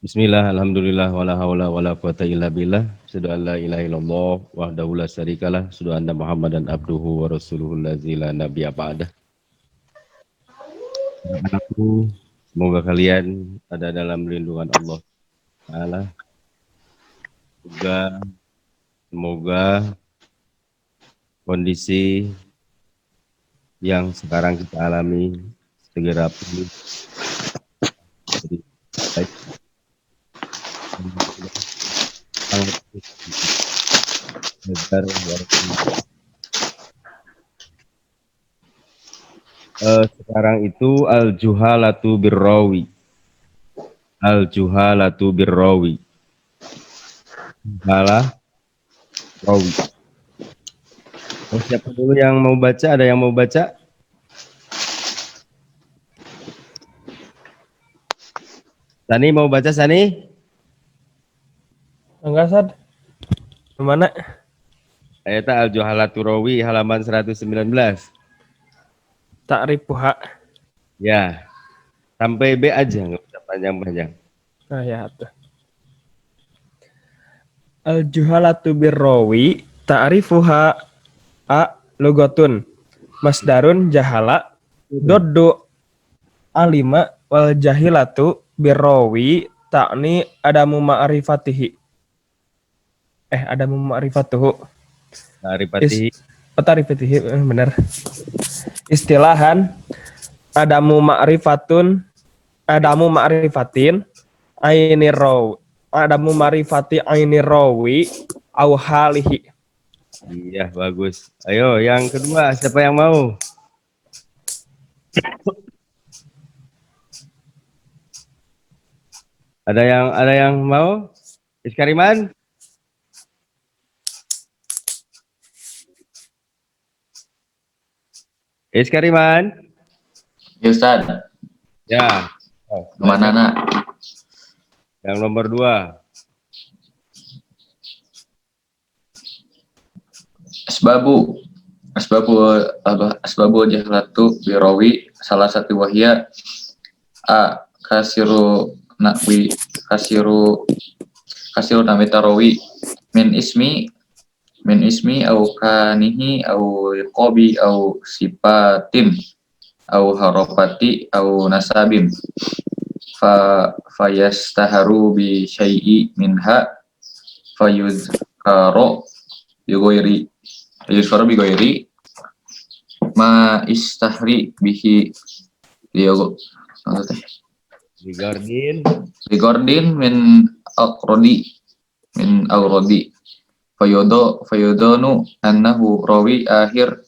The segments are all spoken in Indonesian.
Bismillah, alhamdulillah, wala hawla wala quwata illa billah. Asyhadu an la ilaha illallah wahdahu la syarikalah. Asyhadu anna Muhammadan abduhu wa rasuluhu allazi la nabiyya ba'dah. Anak-anakku, semoga kalian ada dalam lindungan Allah Ta'ala. Juga semoga kondisi yang sekarang kita alami segera pulih jadi baik. Agar sekarang itu al-juhalatu birrawi. Al-juhalatu birrawi. Juhalah rawi. Oh, siapa dulu yang mau baca? Ada yang mau baca? Sani mau baca, Sani? Enggak, Sad. Mana? Ayat al-juhalatu rawi halaman 119. Ta'rifuha. Ya, sampai B aja, nggak usah panjang-panjang. Nah, ya tuh. Al-juhalatu birrawi ta'rifuha a lughatun masdarun jahala doddu alima wal jahilatu birrawi ta'ni adamu ma'rifatihi. Adamu ma'rifatuhu. Tarifati. Tarifatihi, benar. Istilahan adamu ma'rifatin aini rawi adamu ma'rifati aini rawi au halihi. Iya, bagus. Ayo, yang kedua, siapa yang mau? Ada yang mau? Iskariman? Iskariman? Ya Ustaz, Ya. Oh, kemana nak? yang nomor 2. Asbabu, asbabu jahlatu birawi salah satu wahya a kasiru nakwi kasiru namita rawi min ismi au kanihi au qobi au sipatin au harofati au nasabim fayastaharu bi syai'i minha fayuzkaro bigoiri ma istahri bihi liyo Digardin. ligordin min aurodi fayodonu annahu rawi akhir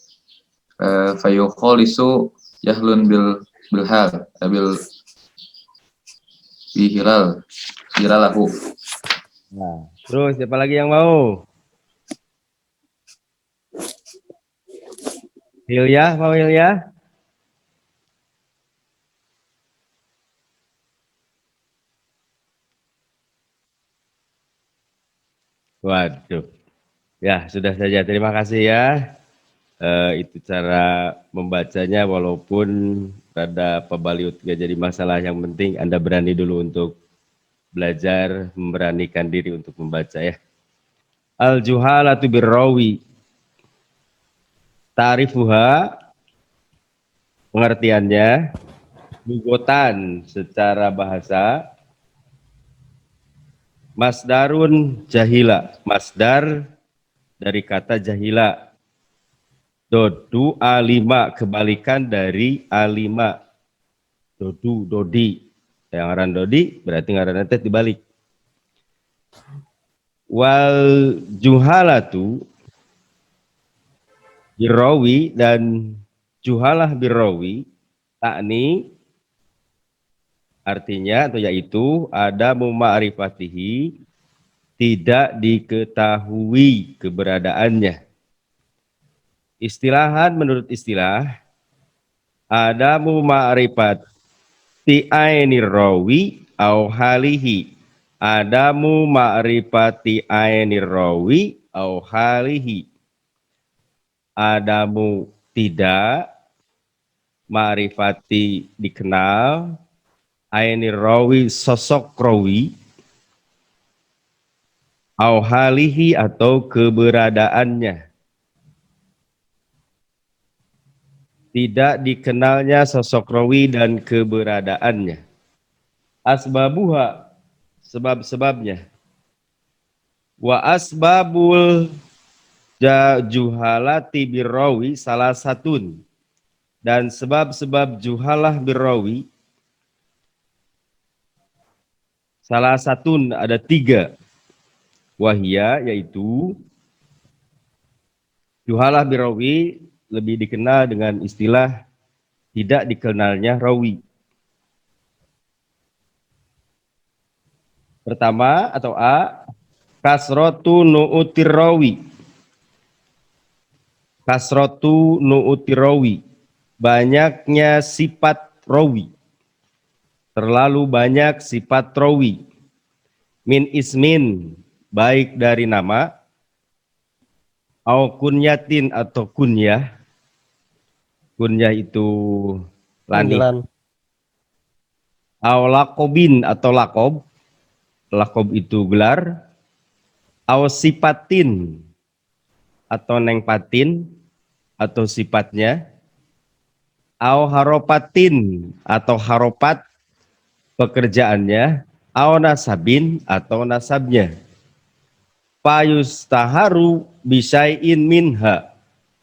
fayukholisu jahlun bilhal bil hilalahu. Nah, terus siapa lagi yang mau? Hilya, mau Hilya? Waduh. Ya, sudah saja. Terima kasih ya. Itu cara membacanya, walaupun rada pebaliut gak jadi masalah. Yang penting Anda berani dulu untuk belajar, memberanikan diri untuk membaca ya. Al-juhalatu birrawi. Ta'rifuha, pengertiannya, lugotan secara bahasa, masdarun jahila. Masdar dari kata jahila. Dodu alima, kebalikan dari alima. Dodu, dodi. Yang ngaran dodi berarti ngaran nanti dibalik. Wal juhalatu birrawi, dan juhalah birrawi takni artinya atau yaitu ada ma'rifatihi, tidak diketahui keberadaannya. Istilahan, menurut istilah, ada ma'rifati ainir rawi au halihi. Adamu ma'rifati ainir rawi au halihi. Adamu tidak, ma'rifati dikenal, ainir rawi sosok rawi, au halihi atau keberadaannya. Tidak dikenalnya sosok rawi dan keberadaannya. Asbabuha, sebab-sebabnya. Wa asbabul juhalati birrawi salah satun. Dan sebab-sebab juhalah birrawi salah satun ada 3. Wahia yaitu juhalah birrawi lebih dikenal dengan istilah tidak dikenalnya rawi. Pertama atau A, kasrotu nu'utir rawi. Kasrotu nu'utir rawi. Banyaknya sifat rawi. Terlalu banyak sifat rawi. Min ismin, baik dari nama, au kunyatin atau kunyah. Kunyah itu lani. Panggilan. Au lakobin atau lakob. Lakob itu gelar. Au sipatin atau nengpatin atau sifatnya. Au haropatin atau haropat pekerjaannya. Au nasabin atau nasabnya. Payustaharu bisai'in minha.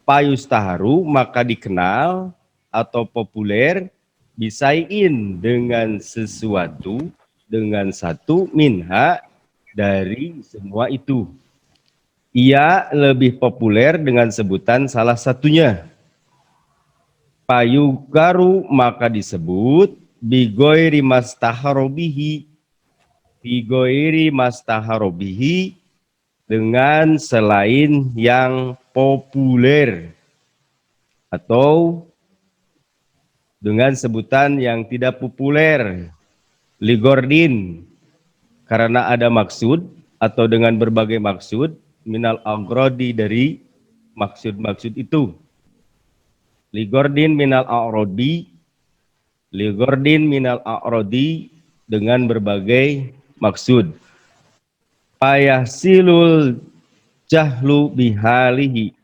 Payustaharu maka dikenal atau populer bisai'in dengan sesuatu, dengan satu minha dari semua itu. Ia lebih populer dengan sebutan salah satunya. Payugaru maka disebut bigoiri mastaharobihi. Bigoiri mastaharobihi dengan selain yang populer. Atau dengan sebutan yang tidak populer. Ligordin, karena ada maksud atau dengan berbagai maksud, minal agrodi dari maksud-maksud itu. Ligordin minal agrodi, ligordin minal agrodi dengan berbagai maksud. Payahsilul jahlu bihalihi,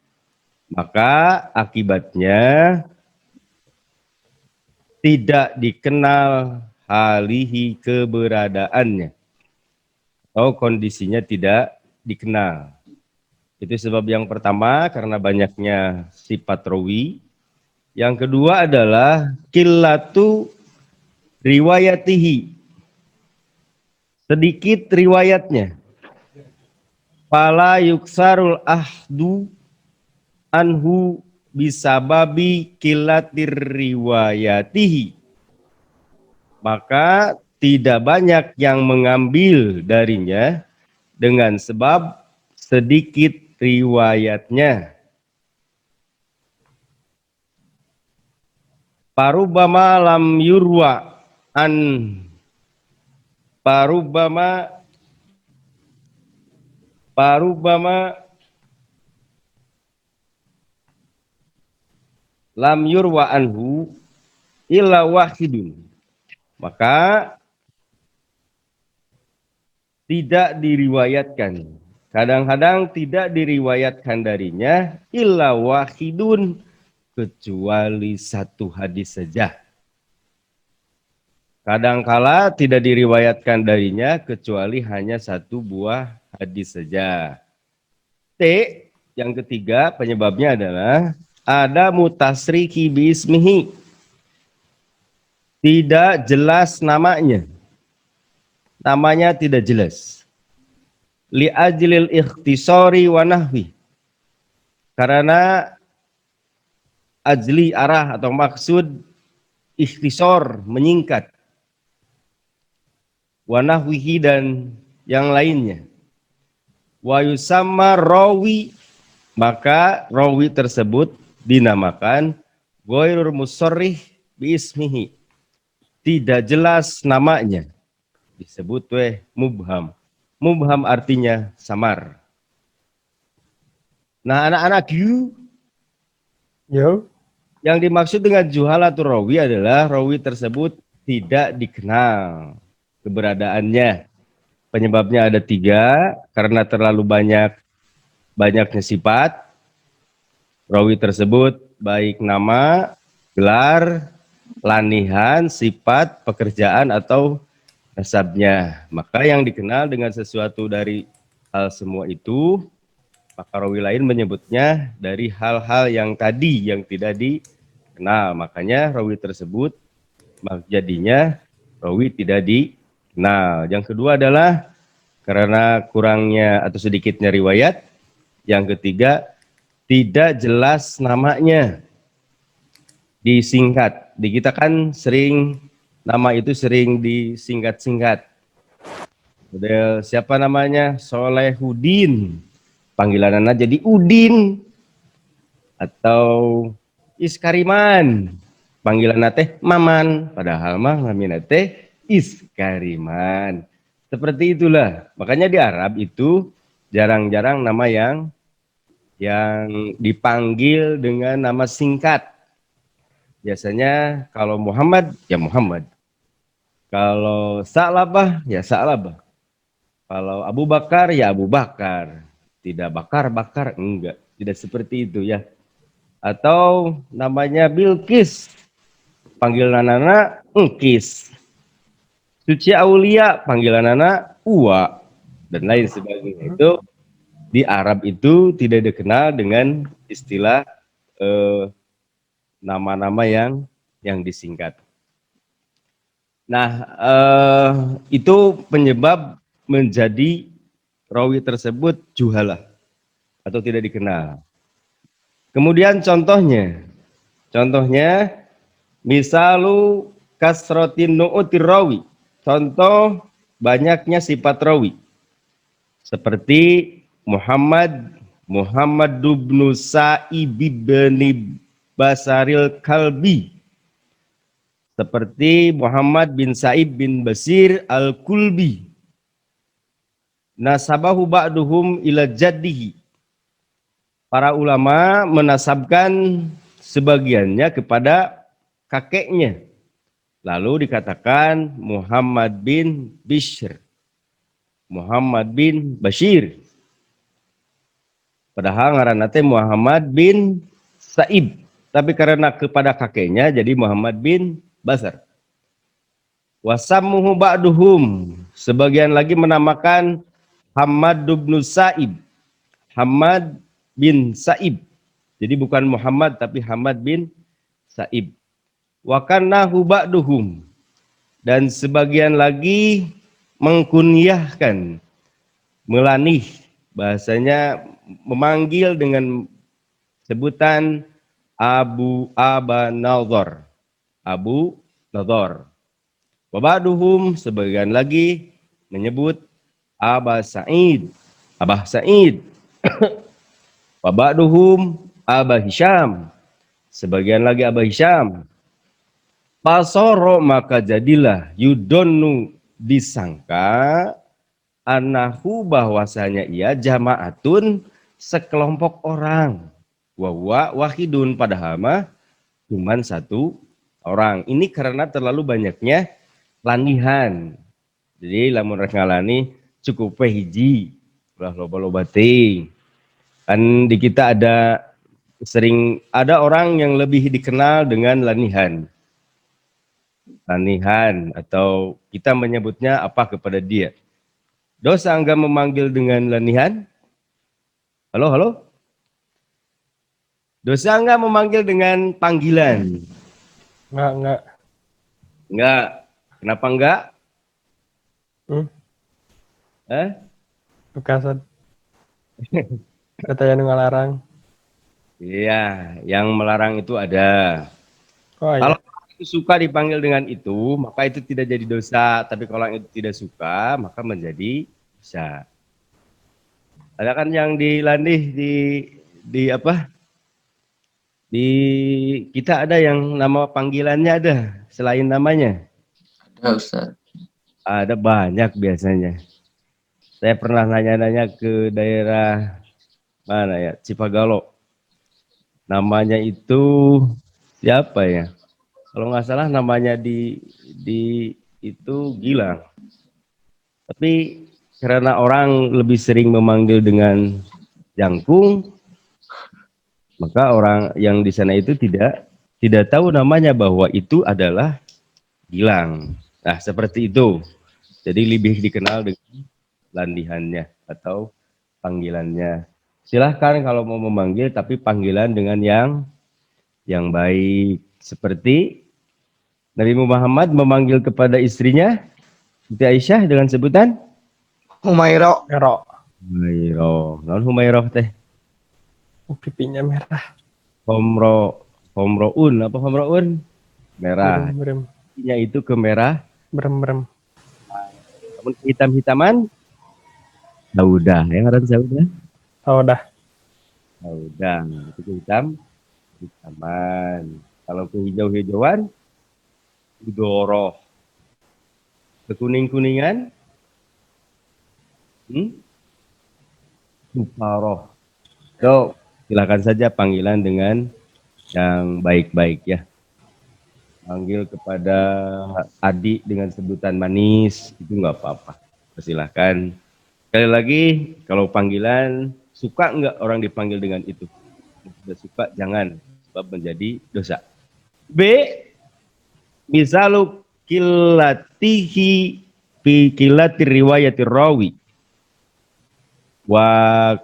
maka akibatnya tidak dikenal halihi keberadaannya atau kondisinya tidak dikenal. Itu sebab yang pertama karena banyaknya sifat rawi. Yang kedua adalah qillatu riwayatihi, sedikit riwayatnya. Fala yuksarul ahdu anhu bisababi qillatir riwayatihi, maka tidak banyak yang mengambil darinya dengan sebab sedikit riwayatnya. Parubama lam yurwa an parubama lam yurwa anhu illa wahidun, maka tidak diriwayatkan. Kadang-kadang tidak diriwayatkan darinya illa wahidun, kecuali satu hadis saja. Kadangkala tidak diriwayatkan darinya kecuali hanya satu buah hadis saja. T, yang ketiga penyebabnya adalah ada mutasriki bismihi, tidak jelas namanya. Namanya tidak jelas. Li ajlil ikhtisari wa nahwi, karena ajli arah atau maksud ikhtisor menyingkat, wa nahwihi dan yang lainnya. Wa yusamma rawi, maka rawi tersebut dinamakan ghairul musarrih bi ismihi, tidak jelas namanya, disebut mubham. Mubham artinya samar. Nah, anak-anak Yo. yang dimaksud dengan juhalatul rawi adalah rawi tersebut tidak dikenal keberadaannya. Penyebabnya ada 3, karena terlalu banyaknya sifat rawi tersebut, baik nama, gelar, lanihan, sifat, pekerjaan, atau nasabnya. Maka yang dikenal dengan sesuatu dari hal semua itu, maka rawi lain menyebutnya dari hal-hal yang tadi yang tidak dikenal. Makanya rawi tersebut jadinya rawi tidak dikenal. Yang kedua adalah karena kurangnya atau sedikitnya riwayat. Yang ketiga, tidak jelas namanya, disingkat. Di kita kan sering nama itu sering disingkat-singkat. Model siapa namanya? Solehudin. Panggilan anak jadi Udin. Atau Iskariman. Panggilan teh Maman. Padahal mah namina teh Iskariman. Seperti itulah. Makanya di Arab itu jarang-jarang nama yang dipanggil dengan nama singkat. Biasanya kalau Muhammad, ya Muhammad. Kalau Sa'labah, ya Sa'labah. Kalau Abu Bakar, ya Abu Bakar. Tidak bakar-bakar, enggak. Tidak seperti itu ya. Atau namanya Bilqis. Panggilan anak, Engkis. Suci Aulia, panggilan anak, Uwa. Dan lain sebagainya. Itu di Arab itu tidak dikenal dengan istilah nama-nama yang disingkat. Nah, itu penyebab menjadi rawi tersebut juhalah atau tidak dikenal. Kemudian contohnya misalu kasrotin nu'utir rawi. Contoh banyaknya sifat rawi. Seperti Muhammad bin Sa'ib bin Basaril Kalbi. Seperti Muhammad bin Sa'ib bin Basir Al-Kulbi. Nasabahu ba'duhum ila jaddihi. Para ulama menasabkan sebagiannya kepada kakeknya. Lalu dikatakan Muhammad bin Bishr, Muhammad bin Bashir. Padahal ngaranna teh Muhammad bin Sa'ib. Tapi karena kepada kakeknya jadi Muhammad bin Basar. Wasammuhu ba'duhum. Sebagian lagi menamakan Hamad bin Sa'ib. Hamad bin Sa'ib. Jadi bukan Muhammad tapi Hamad bin Sa'ib. Wa kannahu ba'duhum. Dan sebagian lagi mengkunyahkan, melanih, bahasanya memanggil dengan sebutan Abu Nadhar. Abu Nadhar. Wabaduhum sebagian lagi menyebut Abah Sa'id. Abah Sa'id. Wabaduhum Abah Hisham. Sebagian lagi Abah Hisham. Pasoro maka jadilah yudonu disangka anahu bahwasanya ia jamaatun sekelompok orang. Wa wahidun padahal mah cuman satu orang. Ini karena terlalu banyaknya lanihan. Jadi lamun rek ngalani cukup hiji ulah loba-loba teuing. Kan di kita sering ada orang yang lebih dikenal dengan lanihan. Lanihan atau kita menyebutnya apa kepada dia. Dosa enggak memanggil dengan lanihan? Halo, halo? Dosa enggak memanggil dengan panggilan? Enggak. Enggak. Kenapa enggak? Bukasan. Katanya ngalarang. Iya, yang melarang itu ada. Oh iya. Kalau itu suka dipanggil dengan itu, maka itu tidak jadi dosa. Tapi kalau itu tidak suka, maka menjadi dosa. Ada kan yang dilandih di apa? Di kita ada yang nama panggilannya ada selain namanya. Ada Ustaz. Ada banyak biasanya. Saya pernah nanya-nanya ke daerah mana ya, Cipagalo. Namanya itu siapa ya? Kalau nggak salah namanya di itu Gilang. Tapi karena orang lebih sering memanggil dengan jangkung, maka orang yang di sana itu tidak tahu namanya bahwa itu adalah Gilang. Nah, seperti itu. Jadi lebih dikenal dengan landihannya atau panggilannya. Silahkan kalau mau memanggil, tapi panggilan dengan yang baik. Seperti Nabi Muhammad memanggil kepada istrinya, Siti Aisyah dengan sebutan Humairo. Merah. Humairah. Non Humairah teh. Pipinya merah. Homro, Homroun, apa Homroun? Merah. Berem. Pipinya itu kemerah, Berem. namun hitam-hitaman, Saudah. Ya, ngaran Saudah. Oh, dah. Saudah. Itu hitaman. Kalau ke hijau-hijauan, Udoroh. Kekuning-kuningan, Suparoh. So, silakan saja panggilan dengan yang baik-baik ya. Panggil kepada adik dengan sebutan manis, itu nggak apa-apa. Silahkan. Sekali lagi, kalau panggilan, suka nggak orang dipanggil dengan itu? Tidak suka, jangan. Sebab menjadi dosa. B. Misalu kilatihi fi kilati riwayati rawi. Wa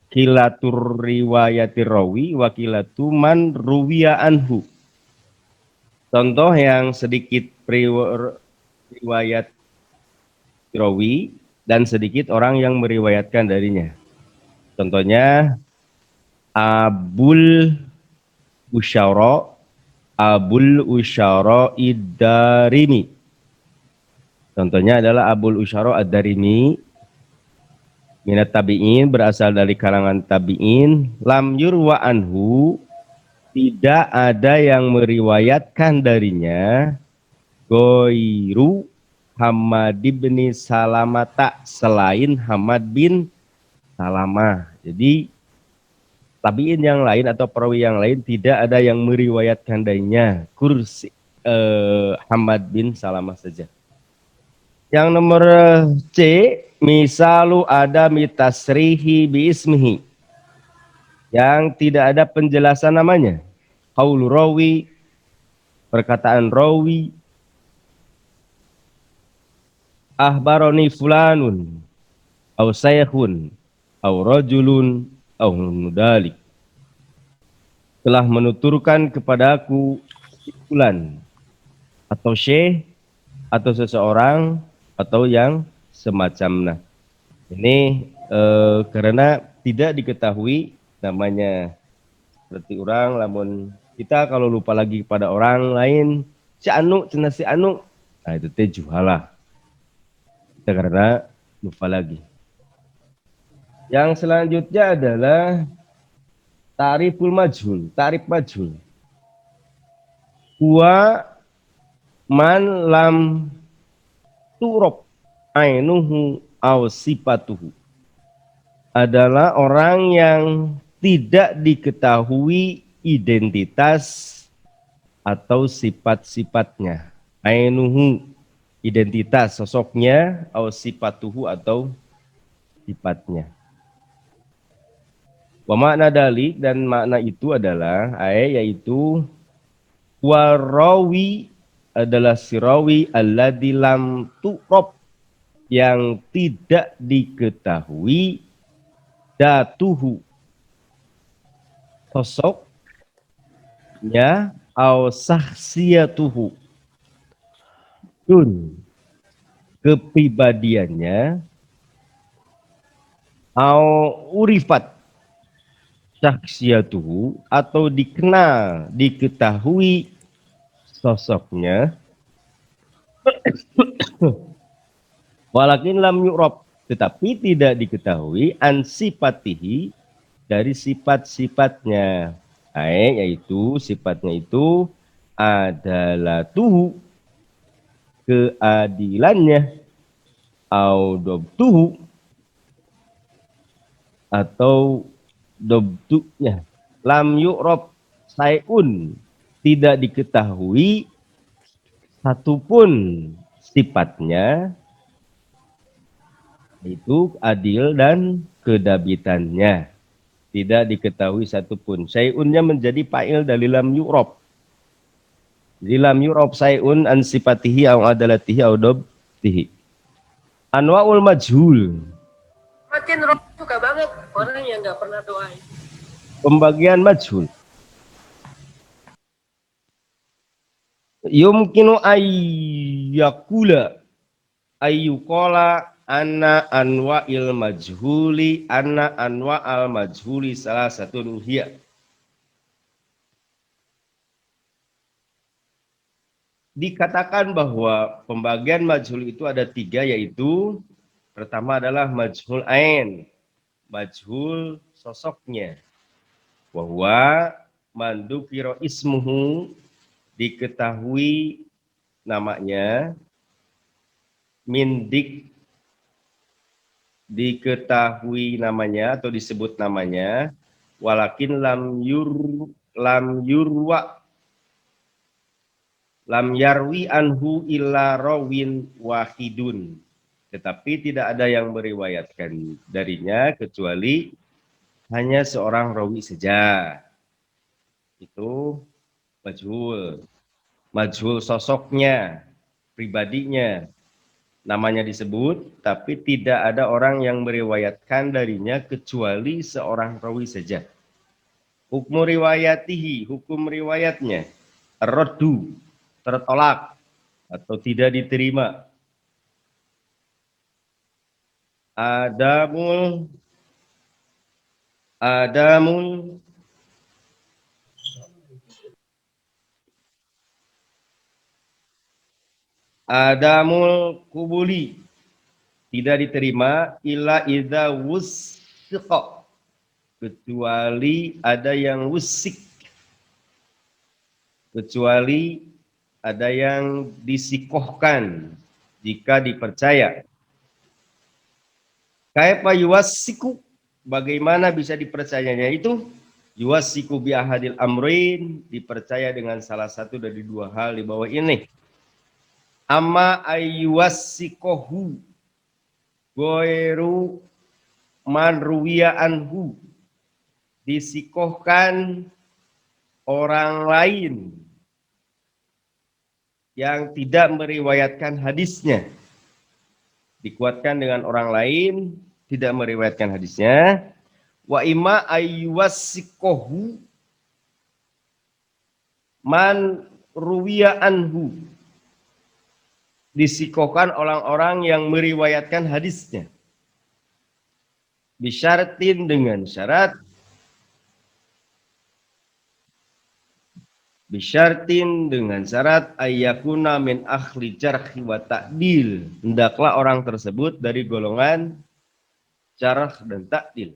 kilatur riwayati rawi wa kilatu man ruwiya anhu. Contoh yang sedikit riwayat rawi dan sedikit orang yang meriwayatkan darinya. Contohnya Abul Usyara Ad-Darimi. Contohnya adalah Abul Usyara Ad-Darimi minat tabi'in, berasal dari kalangan tabi'in. Lam yurwa anhu, tidak ada yang meriwayatkan darinya goiru Hamad bin Salamata, selain Hamad bin Salamah. Jadi tabi'in yang lain atau perawi yang lain tidak ada yang meriwayatkan darinya kursi Hamad bin Salamah saja. Yang nomor C, misalu ada mitasrihi biismihi, yang tidak ada penjelasan namanya. Qaulu rawi, perkataan rawi. Ahbaroni fulanun, au saykhun, au rajulun, au mudalik. Telah menuturkan kepadaku fulan, atau syekh, atau seseorang, atau yang semacamnya. Ini karena tidak diketahui namanya. Seperti orang, namun kita kalau lupa lagi kepada orang lain, si anu, cina si anu, nah itu teh juhalah. Kita karena lupa lagi. Yang selanjutnya adalah ta'riful majhul, ta'rif majhul. Huwa man lam turab ainuhu aw sifatuhu, adalah orang yang tidak diketahui identitas atau sifat-sifatnya. Ainuhu, identitas sosoknya, aw sifatuhu, atau sifatnya. Wa makna dalik, dan makna itu adalah yaitu warawi, adalah sirawi alladzi lam tu'rab, yang tidak diketahui datuhu, sosoknya, au sahsiyatuhu, dun, kepribadiannya, au urifat sahsiyatuhu, atau dikenal, diketahui sosoknya, walakin lam yu'rab, tetapi tidak diketahui an sifatihi, dari sifat-sifatnya. Yaitu sifatnya itu adalah tuhu, keadilannya, au dobtuhu, atau dobtunya. Lam yu'rab sayun, tidak diketahui satupun sifatnya, Itu adil dan kedabitannya. Tidak diketahui satupun. Syai'unnya menjadi fa'il dari lam yu'rab. Jadi lam yu'rab syai'un an sifatihi au adalatihi au dobtihi. Anwa'ul majhul. Makin roh suka banget orang yang nggak pernah doain. Pembagian majhul. Yumkinu ayyakula ayyukola anna anwa'il majhuli anna anwa'al majhuli salah satu hiya. Dikatakan bahwa pembagian majhul itu ada 3, yaitu pertama adalah majhul ain, majhul sosoknya, bahwa mandukiro ismuhu, diketahui namanya, mindik, diketahui namanya atau disebut namanya, walakin lam yarwi anhu illa rawin wahidun, tetapi tidak ada yang meriwayatkan darinya kecuali hanya seorang rawi saja. Itu majhul. Majhul sosoknya, pribadinya, namanya disebut, tapi tidak ada orang yang meriwayatkan darinya kecuali seorang rawi saja. Hukum riwayatihi, hukum riwayatnya, raddu, tertolak atau tidak diterima. Adamul kubuli, tidak diterima illa idza wusiqa, kecuali ada yang wusik, kecuali ada yang disikohkan jika dipercaya. Kaifa yuwassiku, bagaimana bisa dipercayanya itu? Yuwassiku bi ahadil amrin, dipercaya dengan salah satu dari 2 hal di bawah ini. Amma ayyuwassikohu goiru man ruwiya anhu, disikohkan orang lain yang tidak meriwayatkan hadisnya, dikuatkan dengan orang lain tidak meriwayatkan hadisnya. Wa imma ayyuwassikohu man ruwiya anhu, disikohkan orang-orang yang meriwayatkan hadisnya. Bisyaratin, dengan syarat, bisyartin, dengan syarat, ayyakuna min akhli jarhi wa ta'dil, hendaklah orang tersebut dari golongan jarh dan ta'dil.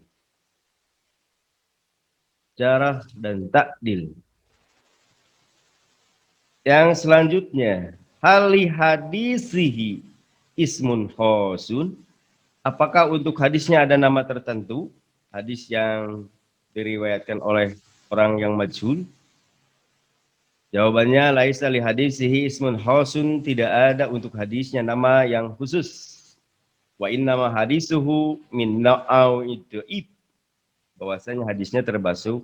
Jarh dan ta'dil. Yang selanjutnya, hali hadisihi ismun khosun, apakah untuk hadisnya ada nama tertentu, hadis yang diriwayatkan oleh orang yang majhul? Jawabannya, laisa li hadisihi ismun khosun, tidak ada untuk hadisnya nama yang khusus. Wa innama hadisuhu min na'aw idha'ib, bahwasanya hadisnya termasuk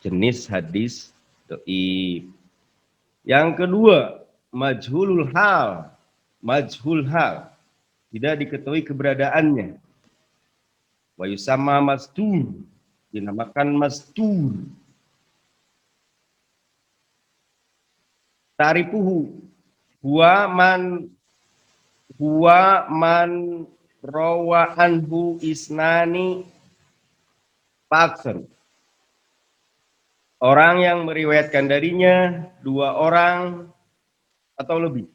jenis hadis dhaif. Yang kedua, majhulul hal, majhul hal, tidak diketahui keberadaannya. Wa yusamma mastur, dinamakan mastur. Tarifuhu huwa man rawa anhu isnani faksar, orang yang meriwayatkan darinya 2 orang atau lebih.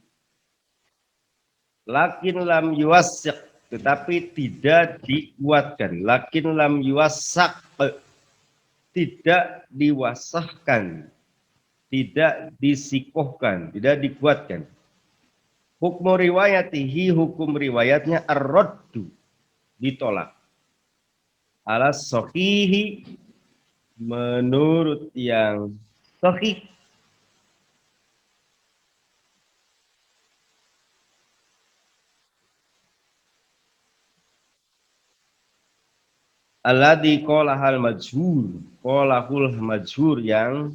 Lakin lam yuwassiq, tetapi tidak dikuatkan. Lakin lam yuwassaq, tidak diwasahkan, tidak disikohkan, tidak dikuatkan. Hukum riwayatihi, hukum riwayatnya ar-raddu, ditolak. Alas sahihi, menurut yang sahih. alladzi qalahal majhur yang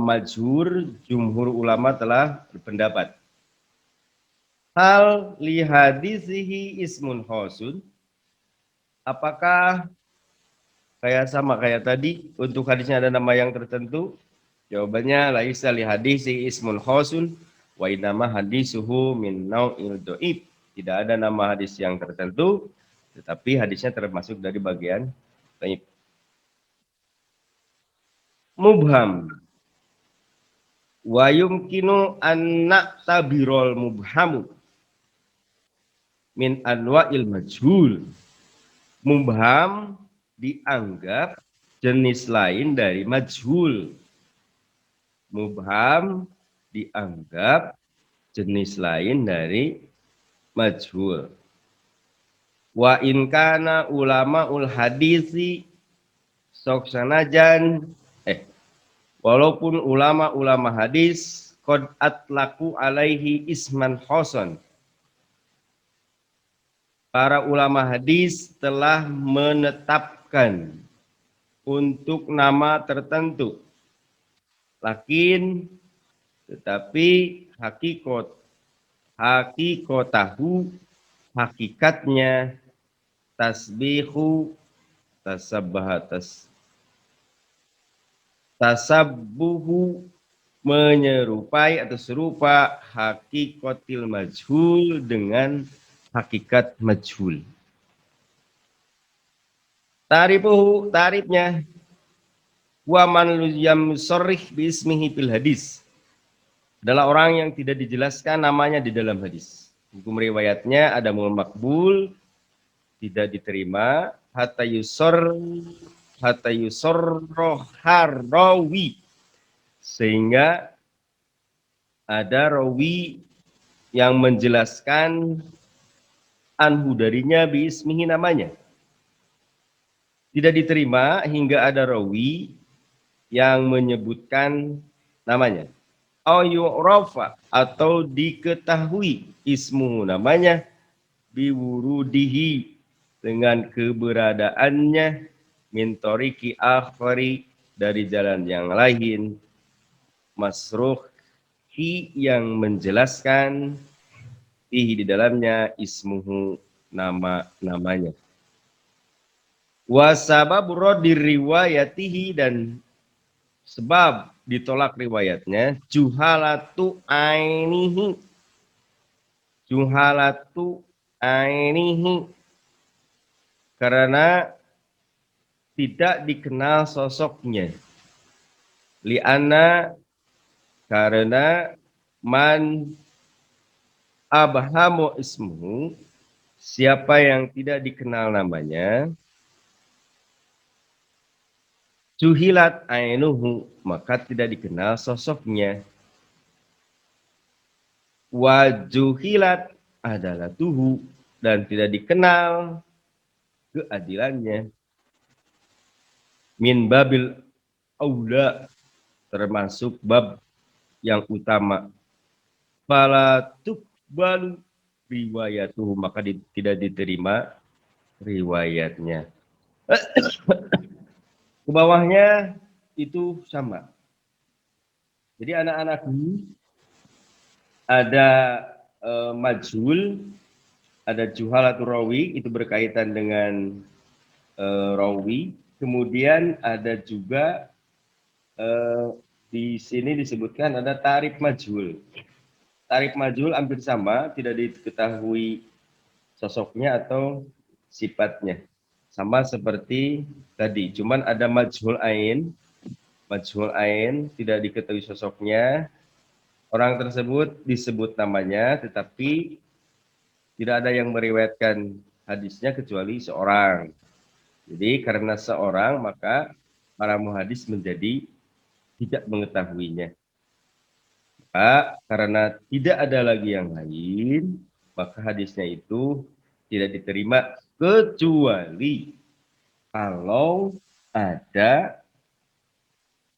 majhur jumhur ulama telah berpendapat. Hal li hadisihi ismun khosun, apakah kayak tadi untuk hadisnya ada nama yang tertentu? Jawabannya laisa li hadisi ismun khosun wa inama hadisuhu min nau'il dhaif. Tidak ada nama hadis yang tertentu, tetapi hadisnya termasuk dari bagian dhaif. Mubham wa yumkinu an na'tabirul mubhamu min anwa'il majhul. Mubham dianggap jenis lain dari majhul. Mubham dianggap jenis lain dari majhul. Wa in kana ulamaul hadisi soksanajan walaupun ulama hadis qad atlaqu alaihi isman khoson, para ulama hadis telah menetapkan untuk nama tertentu. Tetapi hakikotahu, hakikatnya tasbihu tasabbuhu, menyerupai atau serupa hakikotil majhul dengan hakikat majhul. Tarifnya wa man yam sharih bi ismihi fil hadis, adalah orang yang tidak dijelaskan namanya di dalam hadis. Hukum riwayatnya ada makbul, tidak diterima, hatta yusarroharawi, sehingga ada rawi yang menjelaskan anhu darinya bi ismihi namanya. Tidak diterima hingga ada rawi yang menyebutkan namanya. Au yu'rafa, atau diketahui ismu namanya, biwurudihi, dengan keberadaannya, min tariqi akhari, dari jalan yang lain, masruhi, yang menjelaskan fihi, di dalamnya, ismuhu, namanya. Wa sababu raddi riwayatihi, dan sebab ditolak riwayatnya, juhalatu ainihi, karena tidak dikenal sosoknya. Li'anna, karena man abhamu ismuhu, siapa yang tidak dikenal namanya, juhilat ainuhu, maka tidak dikenal sosoknya. Wa juhilat adalatuhu, dan tidak dikenal keadilannya. Min babil aula, termasuk bab yang utama. Fala tuqbalu riwayatuhu, maka tidak diterima riwayatnya. Ke bawahnya itu sama. Jadi anak-anakku, ada majhul, ada juhalatul rawi, itu berkaitan dengan rawi. Kemudian ada juga di sini disebutkan ada tarif majhul. Tarif majhul hampir sama, tidak diketahui sosoknya atau sifatnya. Sama seperti tadi, cuman ada majhul ain, tidak diketahui sosoknya. Orang tersebut disebut namanya, tetapi tidak ada yang meriwayatkan hadisnya kecuali seorang. Jadi karena seorang, maka para muhadis menjadi tidak mengetahuinya. Karena tidak ada lagi yang lain, maka hadisnya itu tidak diterima, kecuali kalau ada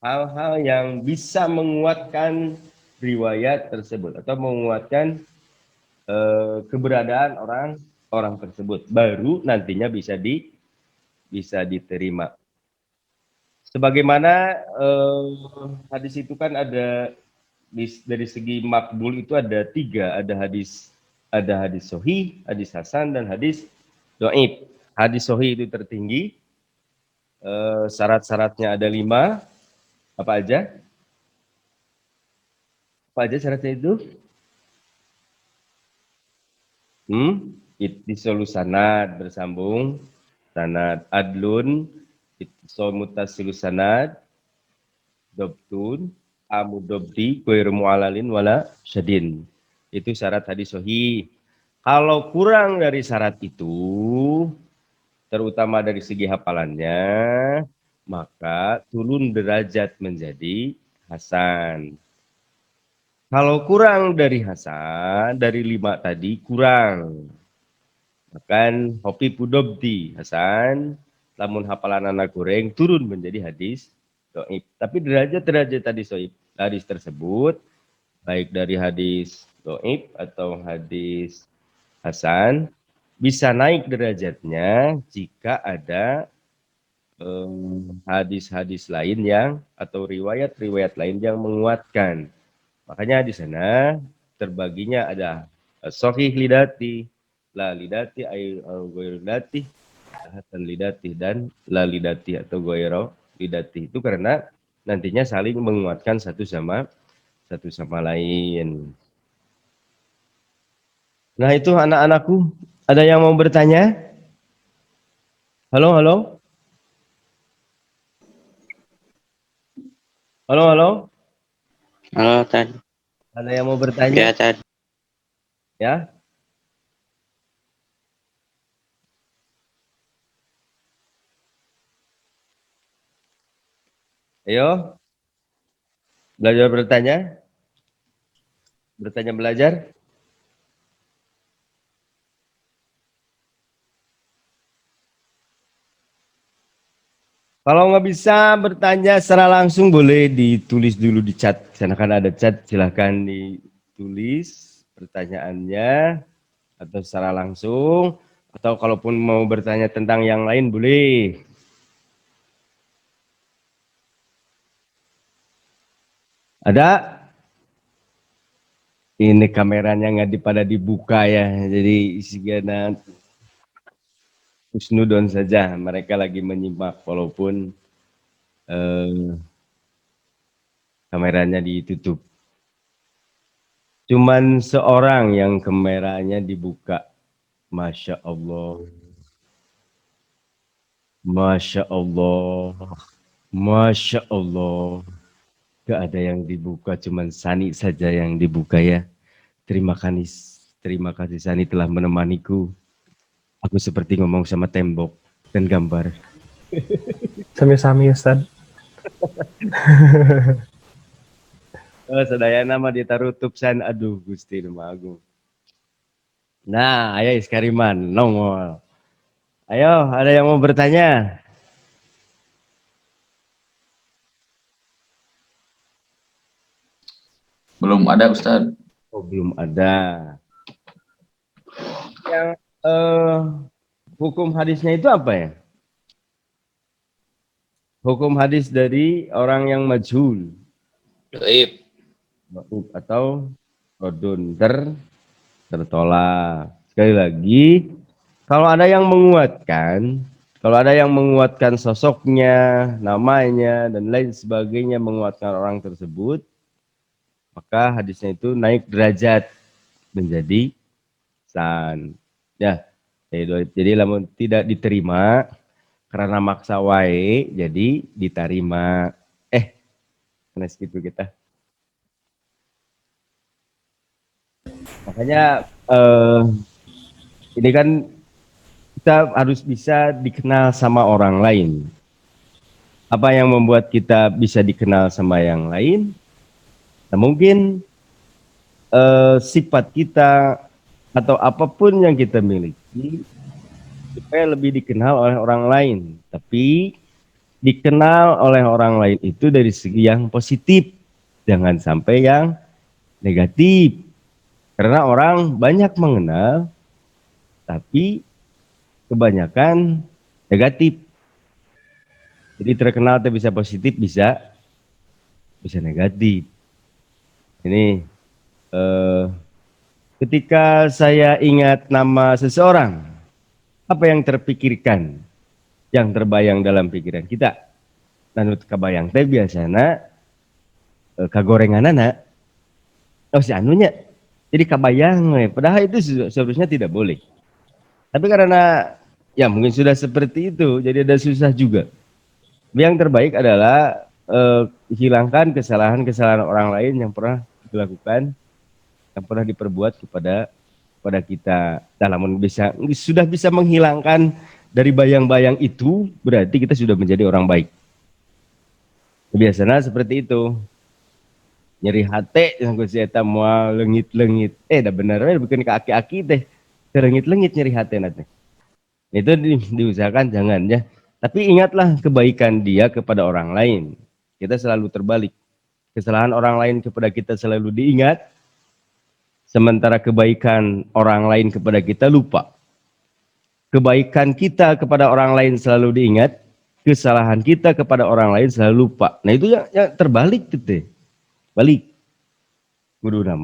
hal-hal yang bisa menguatkan riwayat tersebut atau menguatkan keberadaan orang orang tersebut, baru nantinya bisa diterima. Sebagaimana hadis itu kan ada dari segi makbul itu ada 3, ada hadis sahih, hadis hasan, dan hadis dhaif. Hadis sahih itu tertinggi, syarat-syaratnya ada 5. Apa aja? Apa aja syaratnya itu? Ittisalu sanad, bersambung sanad, adlun, ittisal muttasil sanad, dobtun, amudobdi, ghairu mu'alalin wala syadin. Itu syarat hadis sahih. Kalau kurang dari syarat itu, terutama dari segi hafalannya, maka turun derajat menjadi hasan. Kalau kurang dari hasan, dari 5 tadi kurang. Bahkan hopi pudobdi hasan, lamun hafalan anak goreng turun menjadi hadis dhaif. Tapi derajat-derajat hadis tersebut, baik dari hadis dhaif atau hadis hasan, bisa naik derajatnya jika ada hadis-hadis lain atau riwayat-riwayat lain yang menguatkan. Makanya di sana terbaginya ada sahih lidati, la lidati, ghairu lidati, hasan lidati, dan la lidati atau ghairu lidati. Itu karena nantinya saling menguatkan satu sama lain. Nah, itu anak-anakku, ada yang mau bertanya? Halo, halo? Halo, halo? Halo, Tan. Ada yang mau bertanya? Ya, Tan. Ya? Ayo. Belajar bertanya? Bertanya belajar? Kalau nggak bisa bertanya secara langsung, boleh ditulis dulu di chat. Di sana kan ada chat, silahkan ditulis pertanyaannya atau secara langsung. Atau kalaupun mau bertanya tentang yang lain, boleh. Ada? Ini kameranya nggak pada dibuka ya, jadi isigana husnudon saja. Mereka lagi menyimak walaupun kameranya ditutup. Cuman seorang yang kameranya dibuka. Masya Allah. Masya Allah. Masya Allah. Gak ada yang dibuka, cuman Sani saja yang dibuka ya. Terima kasih Sani telah menemaniku. Aku seperti ngomong sama tembok dan gambar. Sami-sami Ustaz. Sadaya nama ditarutup san, aduh Gusti Nama Agung. Nah, ayo Iskariman, nongol. Ayo, ada yang mau bertanya? Belum ada, Ustaz. Oh, belum ada. Yang hukum hadisnya itu apa ya? Hukum hadis dari orang yang majhul Dhaif. atau rodun tertolak. Sekali lagi, kalau ada yang menguatkan sosoknya, namanya, dan lain sebagainya, menguatkan orang tersebut, maka hadisnya itu naik derajat menjadi hasan. Ya, jadi lamun tidak diterima karena maksa wae, jadi diterima. Karena segitu kita. Makanya ini kan kita harus bisa dikenal sama orang lain. Apa yang membuat kita bisa dikenal sama yang lain? Nah, mungkin sifat kita atau apapun yang kita miliki supaya lebih dikenal oleh orang lain. Tapi dikenal oleh orang lain itu dari segi yang positif, jangan sampai yang negatif. Karena orang banyak mengenal, tapi kebanyakan negatif. Jadi terkenal itu bisa positif, bisa negatif. Ini ketika saya ingat nama seseorang, apa yang terpikirkan, yang terbayang dalam pikiran kita? Nanut kabayang teh biasana kagorenganana, oh si anunya, jadi kabayang, padahal itu seharusnya tidak boleh. Tapi karena ya mungkin sudah seperti itu, jadi ada susah juga. Yang terbaik adalah hilangkan kesalahan-kesalahan orang lain yang pernah dilakukan, yang pernah diperbuat kepada kita. Namun sudah bisa menghilangkan dari bayang-bayang itu, berarti kita sudah menjadi orang baik. Biasanya seperti itu. Nyeri hati yang ku eta moal leungit-leungit. Dah bener we bukan ke aki-aki teh. Leungit-leungit nyeri hati nanti. Itu diusahakan jangan ya. Tapi ingatlah kebaikan dia kepada orang lain. Kita selalu terbalik. Kesalahan orang lain kepada kita selalu diingat. Sementara kebaikan orang lain kepada kita lupa. Kebaikan kita kepada orang lain selalu diingat. Kesalahan kita kepada orang lain selalu lupa. Nah itu yang terbalik gitu. Balik. Kuduna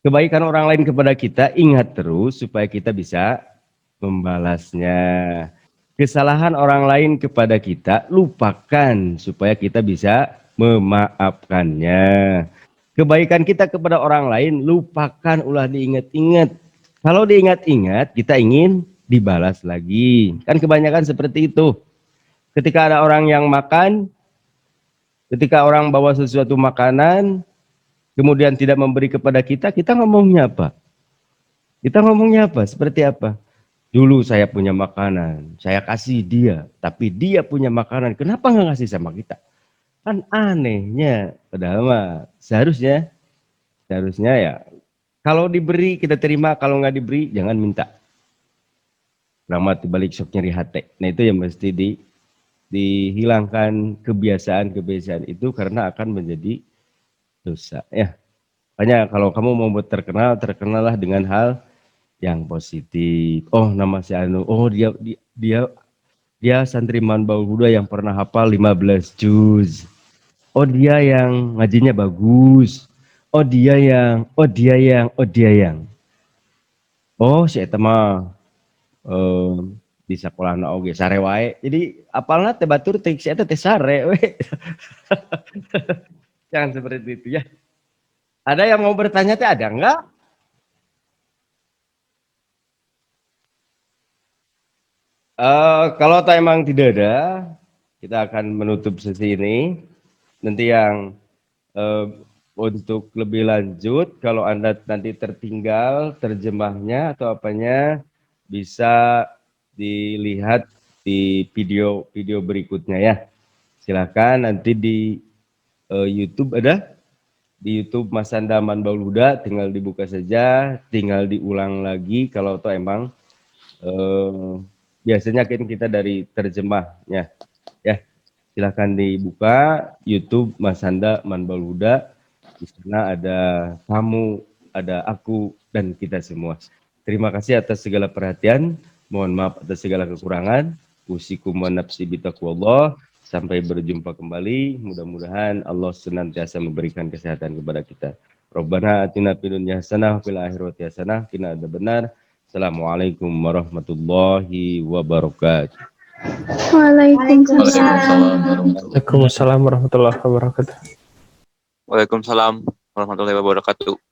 kebaikan orang lain kepada kita ingat terus supaya kita bisa membalasnya. Kesalahan orang lain kepada kita lupakan supaya kita bisa memaafkannya. Kebaikan kita kepada orang lain lupakan, ulah diingat-ingat. Kalau diingat-ingat kita ingin dibalas lagi. Kan kebanyakan seperti itu. Ketika ada orang yang makan, ketika orang bawa sesuatu makanan, kemudian tidak memberi kepada kita, kita ngomongnya apa? Kita ngomongnya apa? Seperti apa? Dulu saya punya makanan, saya kasih dia, tapi dia punya makanan, kenapa nggak ngasih sama kita? Kan anehnya, padahal mah seharusnya ya, kalau diberi kita terima, kalau nggak diberi jangan minta. Rahmat dibalik sok nyeri hati. Nah itu yang mesti dihilangkan kebiasaan itu karena akan menjadi dosa ya. Makanya kalau kamu mau buat terkenallah dengan hal yang positif. Oh nama si anu, oh dia santriman Baul Huda yang pernah hafal 15 juz. Oh dia yang ngajinya bagus. Oh dia yang. Oh si eta mah di sekolah oge sare wae. Jadi apalna teh batur teh si eta teh sare we. Jangan seperti itu ya. Ada yang mau bertanya teh ada enggak? Kalau emang tidak ada, kita akan menutup sesi ini. Nanti yang untuk lebih lanjut, kalau Anda nanti tertinggal terjemahnya atau apanya, bisa dilihat di video berikutnya ya. Silakan nanti di YouTube ada. Di YouTube Mas Anda Manbaul Huda, tinggal dibuka saja, tinggal diulang lagi kalau toh emang biasanya kan kita dari terjemahnya ya. Silahkan dibuka YouTube Mas Anda Manbaul Huda. Di sana ada kamu, ada aku dan kita semua. Terima kasih atas segala perhatian. Mohon maaf atas segala kekurangan. Usikum wa nafsi bitaqwallah. Sampai berjumpa kembali. Mudah-mudahan Allah senantiasa memberikan kesehatan kepada kita. Rabbana atina fid dunya hasanah wa fil akhirati hasanah qina adzabannar. Assalamualaikum warahmatullahi wabarakatuh. Waalaikumsalam warahmatullahi wabarakatuh. Waalaikumsalam warahmatullahi wabarakatuh.